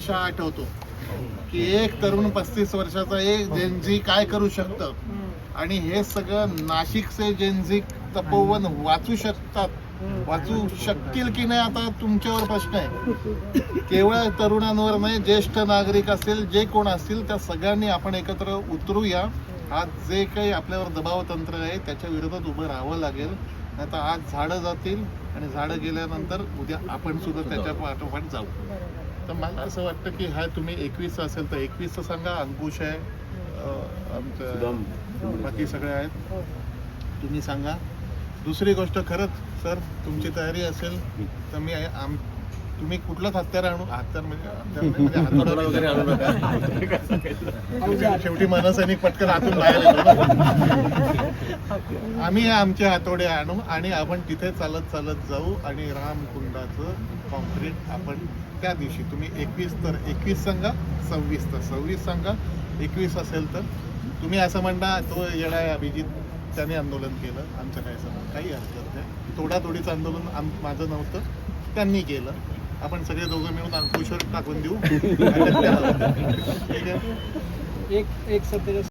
शहा आठवतो की एक तरुण 35 वर्षाचा एक जेनझी काय करू शकतं, आणि हे सगळं नाशिकचे जेनझी तपोवन वाचू शकतात, वाचू शकतील की नाही आता तुमच्यावर प्रश्न आहे. केवळ तरुणांवर नाही, ज्येष्ठ नागरिक असेल, जे कोण असतील त्या सगळ्यांनी आपण एकत्र उतरूया. आज जे काही आपल्यावर दबाव तंत्र आहे त्याच्या विरोधात उभं राहावं लागेल. नाही तर आज झाडं जातील आणि झाडं गेल्यानंतर उद्या आपण सुद्धा त्याच्या पाठोपाठ जाऊ. तर मला असं वाटतं की हा तुम्ही 21 असेल तर 21 सांगा, अंकुश आहे, आमचं बाकी सगळे आहेत, तुम्ही सांगा. दुसरी गोष्ट, खरंच सर तुमची तयारी असेल तर मी तुम्ही कुठलंच हत्यार म्हणजे हातोडा वगैरे आणू नका. शेवटी मनसैनिक पटकन आतून बाहेर येतो. आम्ही आमचे हातोडे आणू आणि आपण तिथे चालत चालत जाऊ आणि रामकुंडाचं कॉन्क्रीट आपण त्या दिवशी, तुम्ही 21 तर 21 सांगा, 26 तर 26 सांगा, 21 असेल तर तुम्ही असं म्हणता तो येडा आहे अभिजित, त्याने आंदोलन केलं, आमचं काय समज काही हरकत नाही. तोडातोडीचं आंदोलन माझं नव्हतं, त्यांनी केलं. आपण सगळे दोघं मिळून अंकुशवर टाकून देऊ. ठीक आहे. एक सध्या